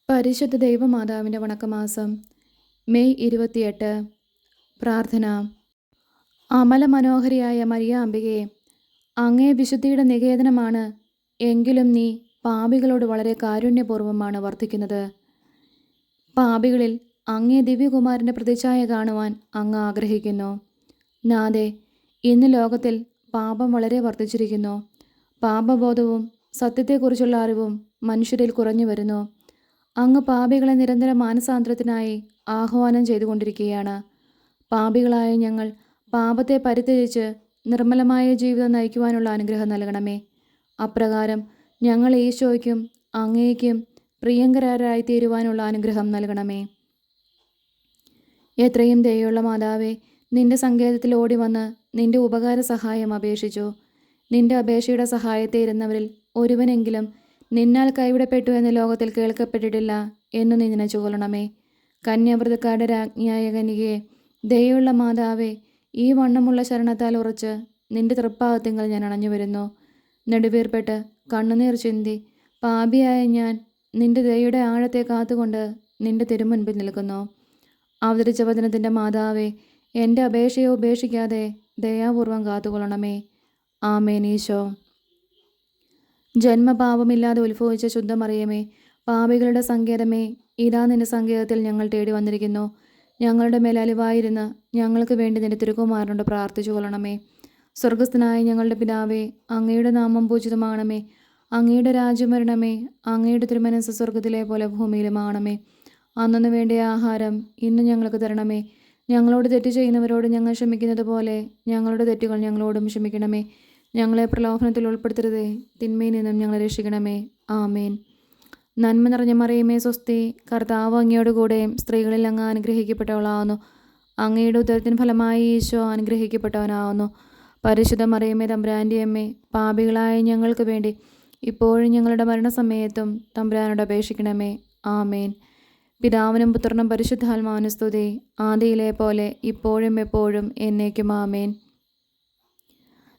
പരിശുദ്ധ ദൈവമാതാവിൻ്റെ വണക്കമാസം മെയ് 28. പ്രാർത്ഥന. അമലമനോഹരിയായ മരിയാമ്പികയെ, അങ്ങേ വിശുദ്ധിയുടെ നികേതനമാണ്. എങ്കിലും നീ പാപികളോട് വളരെ കാരുണ്യപൂർവ്വമാണ് വർത്തിക്കുന്നത്. പാപികളിൽ അങ്ങേ ദിവ്യകുമാരൻ്റെ പ്രതിച്ഛായ കാണുവാൻ അങ്ങ് ആഗ്രഹിക്കുന്നു. നാഥേ, ഇന്ന് ലോകത്തിൽ പാപം വളരെ വർദ്ധിച്ചിരിക്കുന്നു. പാപബോധവും സത്യത്തെക്കുറിച്ചുള്ള അറിവും മനുഷ്യരിൽ കുറഞ്ഞു വരുന്നു. അങ്ങ് പാപികളെ നിരന്തര മാനസാന്തരത്തിനായി ആഹ്വാനം ചെയ്തുകൊണ്ടിരിക്കുകയാണ്. പാപികളായ ഞങ്ങൾ പാപത്തെ പരിത്യജിച്ച് നിർമ്മലമായ ജീവിതം നയിക്കുവാനുള്ള അനുഗ്രഹം നൽകണമേ. അപ്രകാരം ഞങ്ങൾ ഈശോയ്ക്കും അങ്ങേയ്ക്കും പ്രിയങ്കരായി തീരുവാനുള്ള അനുഗ്രഹം നൽകണമേ. എത്രയും ദയുള്ള മാതാവേ, നിന്റെ സങ്കേതത്തിൽ ഓടി വന്ന് നിന്റെ ഉപകാര സഹായം അപേക്ഷിച്ചു. നിന്റെ അപേക്ഷയുടെ സഹായത്തെ ഇരുന്നവരിൽ ഒരുവനെങ്കിലും നിന്നാൽ കൈവിടപ്പെട്ടു എന്ന് ലോകത്തിൽ കേൾക്കപ്പെട്ടിട്ടില്ല എന്ന് നീ നനച്ചുകൊള്ളണമേ. കന്യാവ്രതക്കാരുടെ രാജ്ഞിയായ കന്യകയെ, ദയുള്ള മാതാവേ, ഈ വണ്ണമുള്ള ശരണത്താൽ ഉറച്ച് നിന്റെ തൃപ്പാദത്തിങ്കൽ ഞാൻ അണഞ്ഞു വരുന്നു. നെടുവീർപ്പെട്ട് കണ്ണുനീർ ചിന്തി പാപിയായ ഞാൻ നിന്റെ ദയയുടെ ആഴത്തെ കാത്തുകൊണ്ട് നിന്റെ തിരുമുൻപിൽ നിൽക്കുന്നു. അവതരിച്ച വചനത്തിൻ്റെ മാതാവേ, എൻ്റെ അപേക്ഷയെ ഉപേക്ഷിക്കാതെ ദയാപൂർവം കാത്തുകൊള്ളണമേ. ആമേൻ. ഈശോ. ജന്മപാപമില്ലാതെ ഉത്ഭവിച്ച ശുദ്ധമറിയമേ, പാപികളുടെ സങ്കേതമേ, ഇതാ നിന്റെ സങ്കേതത്തിൽ ഞങ്ങൾ തേടി വന്നിരിക്കുന്നു. ഞങ്ങളുടെ മേൽ അലിവായിരുന്ന് ഞങ്ങൾക്ക് വേണ്ടി നിന്റെ തിരുക്കുമാരനോട് പ്രാർത്ഥിച്ചു കൊള്ളണമേ. സ്വർഗസ്ഥനായ ഞങ്ങളുടെ പിതാവേ, അങ്ങയുടെ നാമം പൂജിതമാണമേ. അങ്ങയുടെ രാജ്യം വരണമേ. അങ്ങയുടെ തിരുമനസ്സ് സ്വർഗത്തിലെ പോലെ ഭൂമിയിലുമാണമേ. അന്നു വേണ്ടിയ ആഹാരം ഇന്ന് ഞങ്ങൾക്ക് തരണമേ. ഞങ്ങളോട് തെറ്റ് ചെയ്യുന്നവരോട് ഞങ്ങൾ ക്ഷമിക്കുന്നത് പോലെ ഞങ്ങളുടെ തെറ്റുകൾ ഞങ്ങളോടും ക്ഷമിക്കണമേ. ഞങ്ങളെ പ്രലോഭനത്തിൽ ഉൾപ്പെടുത്തരുതേ, തിന്മയിൽ നിന്നും ഞങ്ങളെ രക്ഷിക്കണമേ. ആമേൻ. നന്മ നിറഞ്ഞ മറിയമേ, സ്വസ്തി. കർത്താവ് അങ്ങയോട് കൂടെ സ്ത്രീകളിൽ അങ്ങ് അനുഗ്രഹിക്കപ്പെട്ടവളാവുന്നു. അങ്ങയുടെ ഉദരത്തിന് ഫലമായി ഈശോ അനുഗ്രഹിക്കപ്പെട്ടവനാവുന്നു. പരിശുദ്ധ മറിയമേ, തമ്പുരാൻ്റെ അമ്മേ, പാപികളായ ഞങ്ങൾക്ക് വേണ്ടി ഇപ്പോഴും ഞങ്ങളുടെ മരണസമയത്തും തമ്പുരാനോട് അപേക്ഷിക്കണമേ. ആമേൻ. പിതാവിനും പുത്രനും പരിശുദ്ധാത്മാവിനും സ്തുതി, ആദിയിലെ പോലെ ഇപ്പോഴും എപ്പോഴും എന്നേക്കും. ആമേൻ.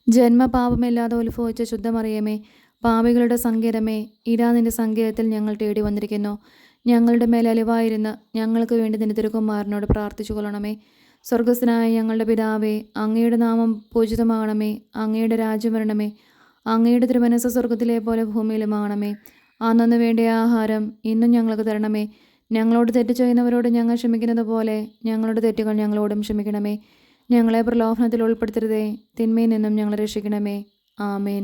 ജന്മപാപമില്ലാതെ ഉത്ഭവിച്ച ശുദ്ധമറിയമേ, പാപികളുടെ സങ്കേതമേ, ഇതാ നിന്റെ സങ്കേതത്തിൽ ഞങ്ങൾ തേടി വന്നിരിക്കുന്നു. ഞങ്ങളുടെ മേൽ അലിവായിരുന്ന് ഞങ്ങൾക്ക് വേണ്ടി നിന്റെ തിരുക്കുമാരനോട് പ്രാർത്ഥിച്ചു കൊള്ളണമേ. സ്വർഗസ്ഥനായ ഞങ്ങളുടെ പിതാവേ, അങ്ങയുടെ നാമം പൂജിതമാകണമേ. അങ്ങയുടെ രാജ്യം വരണമേ. അങ്ങയുടെ തിരുമനസ്സ് സ്വർഗത്തിലെ പോലെ ഭൂമിയിലുമാകണമേ. അന്നു വേണ്ടിയ ആഹാരം ഇന്നും ഞങ്ങൾക്ക് തരണമേ. ഞങ്ങളോട് തെറ്റ് ചെയ്യുന്നവരോട് ഞങ്ങൾ ക്ഷമിക്കുന്നത് പോലെ ഞങ്ങളുടെ തെറ്റുകൾ ഞങ്ങളോടും ക്ഷമിക്കണമേ. ഞങ്ങളെ പ്രലോഭനത്തിൽ ഉൾപ്പെടുത്തരുതേ, തിന്മയിൽ നിന്നും ഞങ്ങളെ രക്ഷിക്കണമേ. ആമേൻ.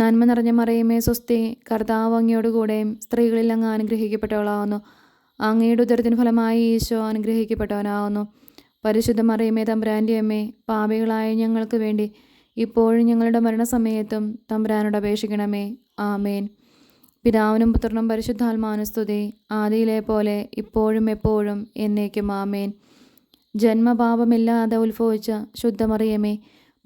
നന്മ നിറഞ്ഞ മറിയമേ, സ്വസ്തി. കർത്താവ് അങ്ങയോട് കൂടെ സ്ത്രീകളിൽ അങ്ങ് അനുഗ്രഹിക്കപ്പെട്ടവളാവുന്നു. അങ്ങയുടെ ഉദരത്തിന് ഫലമായി ഈശോ അനുഗ്രഹിക്കപ്പെട്ടവനാവുന്നു. പരിശുദ്ധ മറിയമേ, തമ്പുരാൻ്റെ അമ്മേ, പാപികളായ ഞങ്ങൾക്ക് വേണ്ടി ഇപ്പോഴും ഞങ്ങളുടെ മരണസമയത്തും തമ്പുരാനോട് അപേക്ഷിക്കണമേ. ആമേൻ. പിതാവിനും പുത്രനും പരിശുദ്ധാത്മാവിനും സ്തുതി, ആദിയിലെ പോലെ ഇപ്പോഴും എപ്പോഴും എന്നേക്കും. ആമേൻ. ജന്മപാപമില്ലാതെ ഉത്ഭവിച്ച ശുദ്ധമറിയമേ,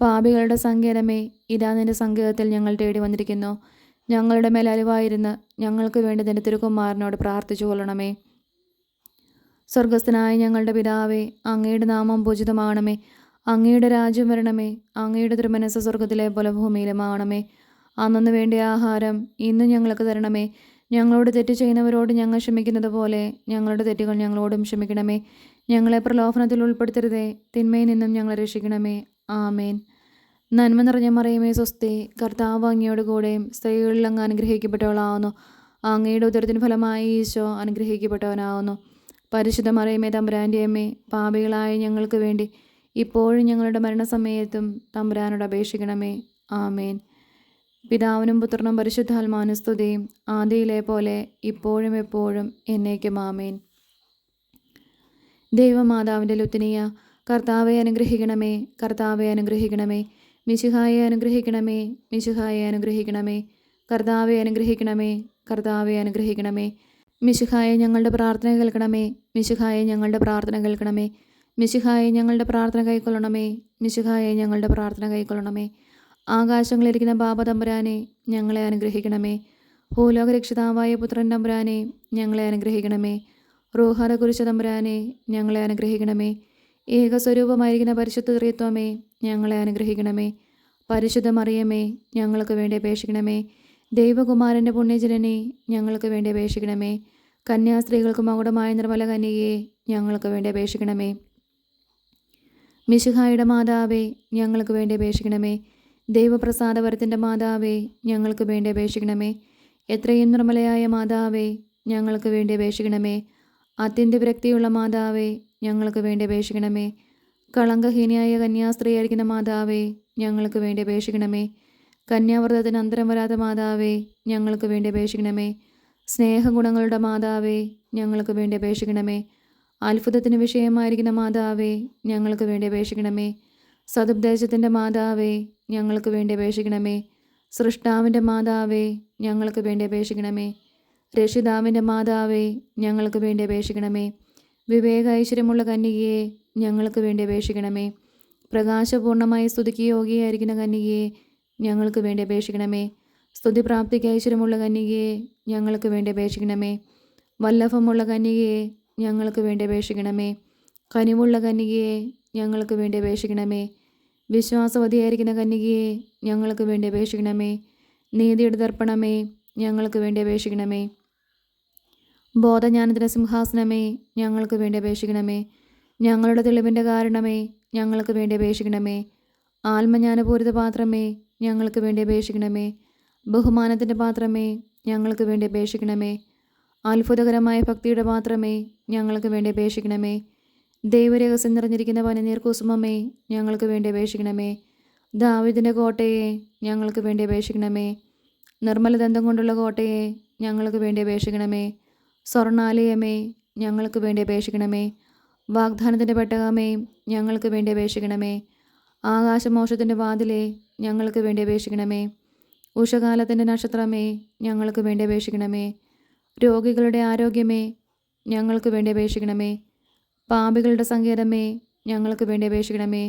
പാപികളുടെ സങ്കേതമേ, ഇതാ നിന്റെ സങ്കേതത്തിൽ ഞങ്ങൾ തേടി വന്നിരിക്കുന്നു. ഞങ്ങളുടെ മേൽ അലിവായിരുന്ന് ഞങ്ങൾക്ക് വേണ്ടി നിന്റെ തിരുക്കുമാരനോട് പ്രാർത്ഥിച്ചു കൊള്ളണമേ. സ്വർഗസ്ഥനായ ഞങ്ങളുടെ പിതാവേ, അങ്ങയുടെ നാമം പൂജിതമാകണമേ. അങ്ങയുടെ രാജ്യം വരണമേ. അങ്ങയുടെ തിരുമനസ്സ് സ്വർഗത്തിലെ പോലെ ഭൂമിയിലുമാകണമേ. അന്നു വേണ്ടിയ ആഹാരം ഇന്ന് ഞങ്ങൾക്ക് തരണമേ. ഞങ്ങളോട് തെറ്റ് ചെയ്യുന്നവരോട് ഞങ്ങൾ ക്ഷമിക്കുന്നത് പോലെ ഞങ്ങളുടെ തെറ്റുകൾ ഞങ്ങളോടും ക്ഷമിക്കണമേ. ഞങ്ങളെ പ്രലോഭനത്തിൽ ഉൾപ്പെടുത്തരുതേ, തിന്മയിൽ നിന്നും ഞങ്ങളെ രക്ഷിക്കണമേ. ആമേൻ. നന്മ നിറഞ്ഞ മറിയമേ, സ്വസ്തി. കർത്താവ് അങ്ങയോട് കൂടെ സ്ത്രീകളിൽ അങ്ങ് അനുഗ്രഹിക്കപ്പെട്ടവളാവുന്നു. അങ്ങയുടെ ഉദരത്തിന് ഫലമായി ഈശോ അനുഗ്രഹിക്കപ്പെട്ടവനാവുന്നു. പരിശുദ്ധ മറിയമേ, തമ്പുരാൻ്റെ അമ്മേ, പാപികളായ ഞങ്ങൾക്ക് വേണ്ടി ഇപ്പോഴും ഞങ്ങളുടെ മരണസമയത്തും തമ്പുരാനോട് അപേക്ഷിക്കണമേ. ആമേൻ. പിതാവിനും പുത്രനും പരിശുദ്ധാത്മാവിനും സ്തുതി, ആദിയിലെ പോലെ ഇപ്പോഴും എപ്പോഴും എന്നേക്കും. ആമേൻ. ദൈവമാതാവിൻ്റെ ലുത്തിനിയ, കർത്താവെ അനുഗ്രഹിക്കണമേ. കർത്താവെ അനുഗ്രഹിക്കണമേ. മിശിഹായെ അനുഗ്രഹിക്കണമേ. മിശിഹായെ അനുഗ്രഹിക്കണമേ. കർത്താവെ അനുഗ്രഹിക്കണമേ. കർത്താവെ അനുഗ്രഹിക്കണമേ. മിശിഹായെ ഞങ്ങളുടെ പ്രാർത്ഥന കേൾക്കണമേ. മിശിഹായെ ഞങ്ങളുടെ പ്രാർത്ഥന കേൾക്കണമേ. മിശിഹായെ ഞങ്ങളുടെ പ്രാർത്ഥന കൈക്കൊള്ളണമേ. മിശിഹായെ ഞങ്ങളുടെ പ്രാർത്ഥന കൈക്കൊള്ളണമേ. ആകാശങ്ങളിലിരിക്കുന്ന ബാബ തമ്പുരാനെ, ഞങ്ങളെ അനുഗ്രഹിക്കണമേ. ഭൂലോക രക്ഷിതാവായ പുത്രൻ തമ്പുരാനെ, ഞങ്ങളെ അനുഗ്രഹിക്കണമേ. റൂഹാദ കുരിശ തമ്പുരാനെ, ഞങ്ങളെ അനുഗ്രഹിക്കണമേ. ഏകസ്വരൂപമായിരിക്കുന്ന പരിശുദ്ധ ത്രിത്വമേ, ഞങ്ങളെ അനുഗ്രഹിക്കണമേ. പരിശുദ്ധ മറിയമേ, ഞങ്ങൾക്ക് വേണ്ടി അപേക്ഷിക്കണമേ. ദൈവകുമാരൻ്റെ പുണ്യജനനെ, ഞങ്ങൾക്ക് വേണ്ടി അപേക്ഷിക്കണമേ. കന്യാസ്ത്രീകൾക്ക് മകുടമായ നിർമ്മല കന്യകയെ ഞങ്ങൾക്ക് വേണ്ടി അപേക്ഷിക്കണമേ. മിശിഹായുടെ മാതാവേ, ഞങ്ങൾക്ക് വേണ്ടി അപേക്ഷിക്കണമേ. ദൈവപ്രസാദവരത്തിൻ്റെ മാതാവേ, ഞങ്ങൾക്ക് വേണ്ടി അപേക്ഷിക്കണമേ. എത്രയും നിർമ്മലയായ മാതാവേ, ഞങ്ങൾക്ക് വേണ്ടി അപേക്ഷിക്കണമേ. അത്യന്തവിരക്തിയുള്ള മാതാവേ, ഞങ്ങൾക്ക് വേണ്ടി അപേക്ഷിക്കണമേ. കളങ്കഹീനയായ കന്യാസ്ത്രീയായിരിക്കുന്ന മാതാവേ, ഞങ്ങൾക്ക് വേണ്ടി അപേക്ഷിക്കണമേ. കന്യാവ്രതത്തിന് അന്തരം വരാത്ത മാതാവേ, ഞങ്ങൾക്ക് വേണ്ടി അപേക്ഷിക്കണമേ. സ്നേഹഗുണങ്ങളുടെ മാതാവേ, ഞങ്ങൾക്ക് വേണ്ടി അപേക്ഷിക്കണമേ. അത്ഭുതത്തിന് വിഷയമായിരിക്കുന്ന മാതാവേ, ഞങ്ങൾക്ക് വേണ്ടി അപേക്ഷിക്കണമേ. സതുപദേശത്തിൻ്റെ മാതാവേ, ഞങ്ങൾക്ക് വേണ്ടി അപേക്ഷിക്കണമേ. സൃഷ്ടാവിൻ്റെ മാതാവേ, ഞങ്ങൾക്ക് വേണ്ടി അപേക്ഷിക്കണമേ. രക്ഷിതാവിൻ്റെ മാതാവേ, ഞങ്ങൾക്ക് വേണ്ടി അപേക്ഷിക്കണമേ. വിവേക ഐശ്വര്യമുള്ള കന്യകയെ ഞങ്ങൾക്ക് വേണ്ടി അപേക്ഷിക്കണമേ. പ്രകാശപൂർണമായി സ്തുതിക്ക് യോഗ്യയായിരിക്കുന്ന കന്യകയെ ഞങ്ങൾക്ക് വേണ്ടി അപേക്ഷിക്കണമേ. സ്തുതിപ്രാപ്തിക്ക് ഐശ്വര്യമുള്ള കന്യകയെ ഞങ്ങൾക്ക് വേണ്ടി അപേക്ഷിക്കണമേ. വല്ലഭമുള്ള കന്യകയെ ഞങ്ങൾക്ക് വേണ്ടി അപേക്ഷിക്കണമേ. കനിവുള്ള കന്യകയെ ഞങ്ങൾക്ക് വേണ്ടി അപേക്ഷിക്കണമേ. വിശ്വാസവതിയായിരിക്കുന്ന കന്യകയെ ഞങ്ങൾക്ക് വേണ്ടി അപേക്ഷിക്കണമേ. നീതിയുടെ ദർപ്പണമേ, ഞങ്ങൾക്ക് വേണ്ടി അപേക്ഷിക്കണമേ. ബോധജ്ഞാനത്തിൻ്റെ സിംഹാസനമേ, ഞങ്ങൾക്ക് വേണ്ടി അപേക്ഷിക്കണമേ. ഞങ്ങളുടെ തെളിവിൻ്റെ കാരണമേ, ഞങ്ങൾക്ക് വേണ്ടി അപേക്ഷിക്കണമേ. ആത്മജ്ഞാനപൂരിത പാത്രമേ, ഞങ്ങൾക്ക് വേണ്ടി അപേക്ഷിക്കണമേ. ബഹുമാനത്തിൻ്റെ പാത്രമേ, ഞങ്ങൾക്ക് വേണ്ടി അപേക്ഷിക്കണമേ. അത്ഭുതകരമായ ഭക്തിയുടെ പാത്രമേ, ഞങ്ങൾക്ക് വേണ്ടി അപേക്ഷിക്കണമേ. ദൈവരഹസ്യം നിറഞ്ഞിരിക്കുന്ന പനിനീർ കുസുമമേ, ഞങ്ങൾക്ക് വേണ്ടി അപേക്ഷിക്കണമേ. ദാവീദിൻ്റെ കോട്ടയെ ഞങ്ങൾക്ക് വേണ്ടി അപേക്ഷിക്കണമേ. നിർമ്മലദന്തം കൊണ്ടുള്ള കോട്ടയെ ഞങ്ങൾക്ക് വേണ്ടി അപേക്ഷിക്കണമേ. സ്വർണാലയമേ, ഞങ്ങൾക്ക് വേണ്ടി അപേക്ഷിക്കണമേ. വാഗ്ദാനത്തിൻ്റെ പെട്ടകമേ, ഞങ്ങൾക്ക് വേണ്ടി അപേക്ഷിക്കണമേ. ആകാശമോക്ഷത്തിൻ്റെ വാതിലെ, ഞങ്ങൾക്ക് വേണ്ടി അപേക്ഷിക്കണമേ. ഉഷകാലത്തിൻ്റെ നക്ഷത്രമേ, ഞങ്ങൾക്ക് വേണ്ടി അപേക്ഷിക്കണമേ. രോഗികളുടെ ആരോഗ്യമേ, ഞങ്ങൾക്ക് വേണ്ടി അപേക്ഷിക്കണമേ. പാപികളുടെ സങ്കേതമേ, ഞങ്ങൾക്ക് വേണ്ടി അപേക്ഷിക്കണമേ.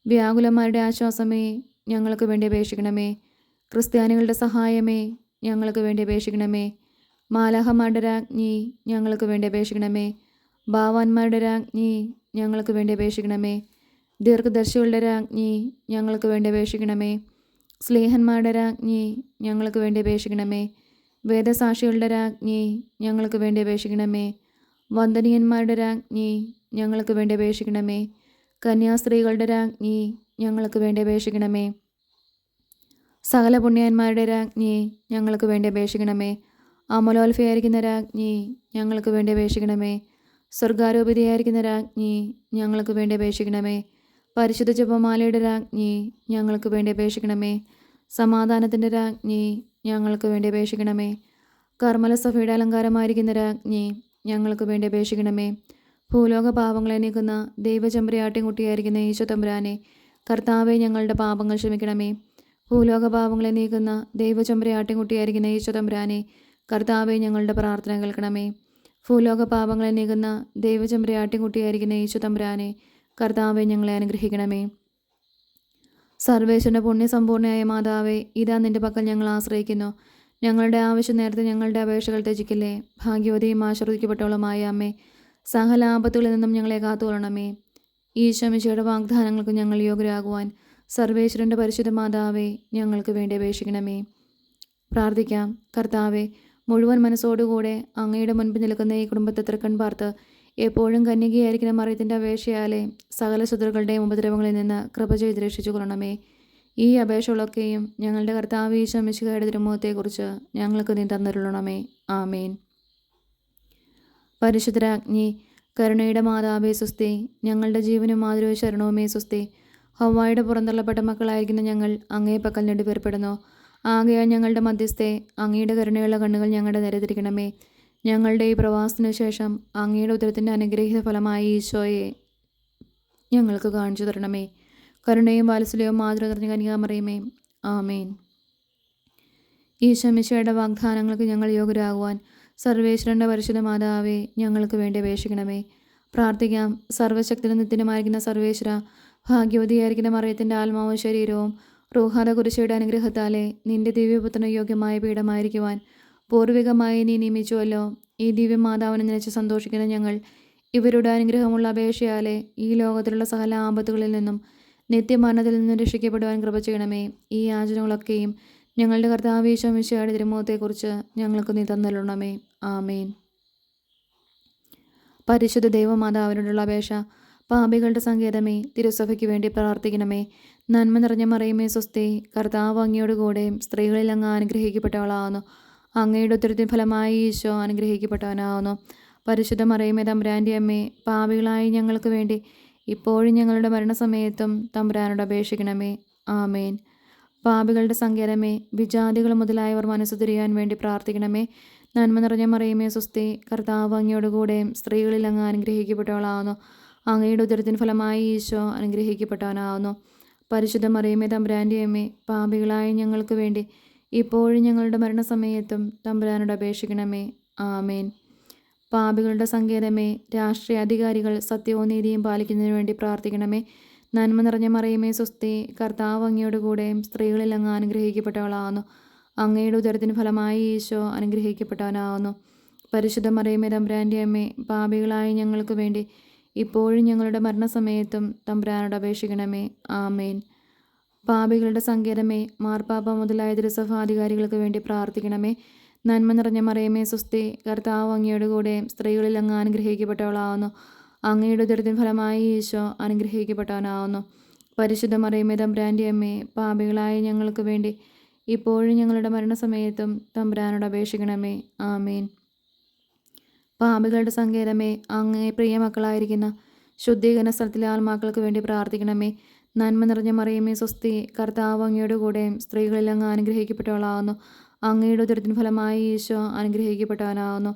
വ്യാകുലന്മാരുടെ ആശ്വാസമേ, ഞങ്ങൾക്ക് വേണ്ടി അപേക്ഷിക്കണമേ. ക്രിസ്ത്യാനികളുടെ സഹായമേ, ഞങ്ങൾക്ക് വേണ്ടി അപേക്ഷിക്കണമേ. മാലാഹമാരുടെ രാജ്ഞി, ഞങ്ങൾക്ക് വേണ്ടി അപേക്ഷിക്കണമേ. ഭാവാന്മാരുടെ രാജ്ഞി, ഞങ്ങൾക്ക് വേണ്ടി അപേക്ഷിക്കണമേ. ദീർഘദർശികളുടെ രാജ്ഞി, ഞങ്ങൾക്ക് വേണ്ടി അപേക്ഷിക്കണമേ. സ്ലേഹന്മാരുടെ രാജ്ഞി, ഞങ്ങൾക്ക് വേണ്ടി അപേക്ഷിക്കണമേ. വേദസാക്ഷികളുടെ രാജ്ഞി, ഞങ്ങൾക്ക് വേണ്ടി അപേക്ഷിക്കണമേ. വന്ദനീയന്മാരുടെ രാജ്ഞി, ഞങ്ങൾക്ക് വേണ്ടി അപേക്ഷിക്കണമേ. കന്യാസ്ത്രീകളുടെ രാജ്ഞി, ഞങ്ങൾക്ക് വേണ്ടി അപേക്ഷിക്കണമേ. സകല പുണ്യന്മാരുടെ രാജ്ഞി, ഞങ്ങൾക്ക് വേണ്ടി അപേക്ഷിക്കണമേ. അമലോത്ഭയായിരിക്കുന്ന രാജ്ഞി, ഞങ്ങൾക്ക് വേണ്ടി അപേക്ഷിക്കണമേ. സ്വർഗാരോപിതയായിരിക്കുന്ന രാജ്ഞി, ഞങ്ങൾക്ക് വേണ്ടി അപേക്ഷിക്കണമേ. പരിശുദ്ധ ജപമാലയുടെ രാജ്ഞി, ഞങ്ങൾക്ക് വേണ്ടി അപേക്ഷിക്കണമേ. സമാധാനത്തിൻ്റെ രാജ്ഞി, ഞങ്ങൾക്ക് വേണ്ടി അപേക്ഷിക്കണമേ. കർമ്മലസഭയുടെ അലങ്കാരമായിരിക്കുന്ന രാജ്ഞി, ഞങ്ങൾക്ക് വേണ്ടി അപേക്ഷിക്കണമേ. ഭൂലോക പാപങ്ങളെ നീക്കുന്ന ദൈവചമ്പരയാട്ടിൻകുട്ടിയായിരിക്കുന്ന ഈശോ തമ്പുരാനെ, കർത്താവെ, ഞങ്ങളുടെ പാപങ്ങൾ ക്ഷമിക്കണമേ. ഭൂലോക പാപങ്ങളെ നീക്കുന്ന ദൈവചമ്പരയാട്ടിൻകുട്ടിയായിരിക്കുന്ന ഈശോ തമ്പുരാനെ, കർത്താവെ, ഞങ്ങളുടെ പ്രാർത്ഥന കേൾക്കണമേ. ഭൂലോക പാപങ്ങളെ നീക്കുന്ന ദൈവചമ്പരയാട്ടിൻകുട്ടിയായിരിക്കുന്ന ഈശോ തമ്പുരാനെ, കർത്താവെ, ഞങ്ങളെ അനുഗ്രഹിക്കണമേ. സർവേശ്വരൻ്റെ പുണ്യസമ്പൂർണ്ണയായ മാതാവേ, ഇതാ നിൻ്റെ പക്കൽ ഞങ്ങൾ ആശ്രയിക്കുന്നു. ഞങ്ങളുടെ ആവശ്യം നേരത്തെ ഞങ്ങളുടെ അപേക്ഷകൾ ത്യജിക്കില്ലേ. ഭാഗ്യവതിയും ആശീർവദിക്കപ്പെട്ടവളുമായ അമ്മേ, സകല ആപത്തുകളിൽ നിന്നും ഞങ്ങളെ കാത്തുകൊള്ളണമേ. ഈശോമിശിയുടെ വാഗ്ദാനങ്ങൾക്ക് ഞങ്ങൾ യോഗ്യരാകുവാൻ സർവേശ്വരൻ്റെ പരിശുദ്ധ മാതാവേ, ഞങ്ങൾക്ക് വേണ്ടി അപേക്ഷിക്കണമേ. പ്രാർത്ഥിക്കാം. കർത്താവെ, മുഴുവൻ മനസ്സോടുകൂടെ അങ്ങയുടെ മുൻപിൽ നിൽക്കുന്ന ഈ കുടുംബത്തെ തൃക്കൺ പാർത്ത് എപ്പോഴും കന്യകയായിരിക്കുന്ന മറിയത്തിൻ്റെ അപേക്ഷയാലെ സകല ശത്രുക്കളുടെയും ഉപദ്രവങ്ങളിൽ നിന്ന് കൃപ ചെയ്ത് രക്ഷിച്ചു കൊള്ളണമേ. ഈ അപേക്ഷകളൊക്കെയും ഞങ്ങളുടെ കർത്താവ് ഈശോ മിശിഹായുടെ തിരുമുഖത്തെക്കുറിച്ച് ഞങ്ങൾക്ക് നീ തന്നിരുള്ളണമേ. ആമേൻ. പരിശുദ്ധരാജ്ഞി, കരുണയുടെ മാതാവേ സുസ്തി, ഞങ്ങളുടെ ജീവനും മാതൃവും ശരണവുമേ സുസ്തി. ഹവ്വായുടെ പുറന്തള്ളപ്പെട്ട മക്കളായിരിക്കുന്ന ഞങ്ങൾ അങ്ങേ പക്കൽ നെടുപേർപ്പെടുന്നു. ആകയാൽ ഞങ്ങളുടെ മധ്യസ്ഥെ അങ്ങയുടെ കരുണയുള്ള കണ്ണുകൾ ഞങ്ങളുടെ നേരെ തിരിക്കണമേ. ഞങ്ങളുടെ ഈ പ്രവാസത്തിനു ശേഷം അങ്ങയുടെ ഉദരത്തിൻ്റെ അനുഗ്രഹീത ഫലമായ ഈശോയെ ഞങ്ങൾക്ക് കാണിച്ചു തരണമേ. കരുണയും വാത്സല്യവും മാതൃ നിറഞ്ഞ കന്യകാമറിയമേ. ആമേൻ. ഈശോ മിശിഹായുടെ വാഗ്ദാനങ്ങൾക്ക് ഞങ്ങൾ യോഗ്യരാകുവാൻ സർവേശ്വരൻ്റെ പരിശുദ്ധ മാതാവേ, ഞങ്ങൾക്ക് വേണ്ടി അപേക്ഷിക്കണമേ. പ്രാർത്ഥിക്കാം. സർവശക്തിനും നിത്യനുമായിരിക്കുന്ന സർവേശ്വര, ഭാഗ്യവതിയായിരിക്കുന്ന മറിയത്തിൻ്റെ ആത്മാവും ശരീരവും റൂഹാദ കുരിശയുടെ അനുഗ്രഹത്താലെ നിന്റെ ദിവ്യപുത്രന് യോഗ്യമായ പീഠമായിരിക്കുവാൻ പൂർവികമായി നീ നിയമിച്ചുവല്ലോ. ഈ ദിവ്യമാതാവിനെ നനച്ച് സന്തോഷിക്കുന്ന ഞങ്ങൾ ഇവരുടെ അനുഗ്രഹമുള്ള അപേക്ഷയാലെ ഈ ലോകത്തിലുള്ള സകല ആപത്തുകളിൽ നിന്നും നിത്യമരണത്തിൽ നിന്നും രക്ഷിക്കപ്പെടുവാൻ കൃപ ചെയ്യണമേ. ഈ യാചനകളൊക്കെയും ഞങ്ങളുടെ കർത്താവ് ഈശോ മിശിഹായുടെ തിരുമുഖത്തെക്കുറിച്ച് ഞങ്ങൾക്ക് നീ തന്നരുളണമേ. ആമേൻ. പരിശുദ്ധ ദൈവമാതാവിനോടുള്ള അപേക്ഷ. പാപികളുടെ സങ്കേതമേ, തിരുസഭയ്ക്ക് വേണ്ടി പ്രാർത്ഥിക്കണമേ. നന്മ നിറഞ്ഞ മറിയമേ സ്വസ്തി, കർത്താവ് അങ്ങയോടുകൂടെ സ്ത്രീകളിൽ അങ്ങ് അനുഗ്രഹിക്കപ്പെട്ടവളാവുന്നു. അങ്ങയുടെ ഉദരത്തിൻ ഫലമായി ഈശോ അനുഗ്രഹിക്കപ്പെട്ടവനാവുന്നു. പരിശുദ്ധ മറിയമേ തമ്പുരാൻ്റെ അമ്മേ, പാപികളായി ഞങ്ങൾക്ക് വേണ്ടി ഇപ്പോഴും ഞങ്ങളുടെ മരണസമയത്തും തമ്പുരാനോട് അപേക്ഷിക്കണമേ. ആമേൻ. പാപികളുടെ സങ്കേതമേ, വിജാതികൾ മുതലായവർ മനസ്സു തിരിയാൻ വേണ്ടി പ്രാർത്ഥിക്കണമേ. നന്മ നിറഞ്ഞ മറിയമേ സ്വസ്തി, കർത്താവ് അങ്ങയോടുകൂടെ സ്ത്രീകളിൽ അങ്ങ് അനുഗ്രഹിക്കപ്പെട്ടവളാവുന്നു. അങ്ങയുടെ ഉദരത്തിൻ ഫലമായി ഈശോ അനുഗ്രഹിക്കപ്പെട്ടവനാവുന്നു. പരിശുദ്ധ മറിയമേ തമ്പുരാൻ്റെ അമ്മേ, പാപികളായ ഞങ്ങൾക്ക് വേണ്ടി ഇപ്പോഴും ഞങ്ങളുടെ മരണസമയത്തും തമ്പുരാനോട് അപേക്ഷിക്കണമേ. ആമേൻ. പാപികളുടെ സങ്കേതമേ, രാഷ്ട്രീയ അധികാരികൾ സത്യവും നീതിയും പാലിക്കുന്നതിന് വേണ്ടി പ്രാർത്ഥിക്കണമേ. നന്മ നിറഞ്ഞ മറിയമേ സ്വസ്തി, കർത്താവ് അങ്ങയോടുകൂടെ സ്ത്രീകളിൽ അങ്ങ് അനുഗ്രഹിക്കപ്പെട്ടവളാവുന്നു. അങ്ങയുടെ ഉദരത്തിന് ഫലമായി ഈശോ അനുഗ്രഹിക്കപ്പെട്ടവനാവുന്നു. പരിശുദ്ധ മറിയമേ തമ്പുരാൻ്റെ അമ്മേ, പാപികളായ ഞങ്ങൾക്ക് വേണ്ടി ഇപ്പോഴും ഞങ്ങളുടെ മരണസമയത്തും തമ്പുരാനോട് അപേക്ഷിക്കണമേ. ആമേൻ. പാപികളുടെ സങ്കേതമേ, മാർപ്പാപ്പ മുതലായ തിരുസഭാധികാരികൾക്ക് വേണ്ടി പ്രാർത്ഥിക്കണമേ. നന്മ നിറഞ്ഞ മറിയമേ സ്വസ്തി, കർത്താവ് അങ്ങയോടുകൂടെ സ്ത്രീകളിൽ അങ്ങ് അനുഗ്രഹിക്കപ്പെട്ടവളാവുന്നു. അങ്ങയുടെ ഉദരത്തിൻ ഫലമായി ഈശോ അനുഗ്രഹിക്കപ്പെട്ടവനാവുന്നു. പരിശുദ്ധ മറിയമേ തമ്പുരാൻ്റെ അമ്മേ, പാപികളായ ഞങ്ങൾക്ക് വേണ്ടി ഇപ്പോഴും ഞങ്ങളുടെ മരണസമയത്തും തമ്പുരാനോട് അപേക്ഷിക്കണമേ. ആമേൻ. പാപികളുടെ സങ്കേതമേ, അങ്ങേ പ്രിയ മക്കളായിരിക്കുന്ന ശുദ്ധീകരണ സ്ഥലത്തിലെ ആത്മാക്കൾക്ക് വേണ്ടി പ്രാർത്ഥിക്കണമേ. നന്മ നിറഞ്ഞ മറിയമേ സ്വസ്തി, കർത്താവ് അങ്ങയോടുകൂടെ സ്ത്രീകളിൽ അങ്ങ് അനുഗ്രഹിക്കപ്പെട്ടവളാവുന്നു. അങ്ങയുടെ ഉദരത്തിൻ ഫലമായി ഈശോ അനുഗ്രഹിക്കപ്പെട്ടവനാവുന്നു.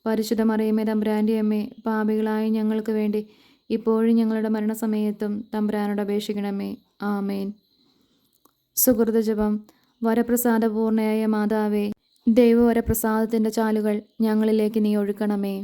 പരിശുദ്ധ മറിയമേ തമ്പുരാൻ്റെ അമ്മേ, പാപികളായ ഞങ്ങൾക്ക് വേണ്ടി ഇപ്പോഴും ഞങ്ങളുടെ മരണസമയത്തും തമ്പുരാനോട് അപേക്ഷിക്കണമേ. ആമേൻ. സുഹൃത ജപം. വരപ്രസാദപൂർണയായ മാതാവേ, ദൈവവരപ്രസാദത്തിൻ്റെ ചാലുകൾ ഞങ്ങളിലേക്ക് നീ ഒഴുക്കണമേ.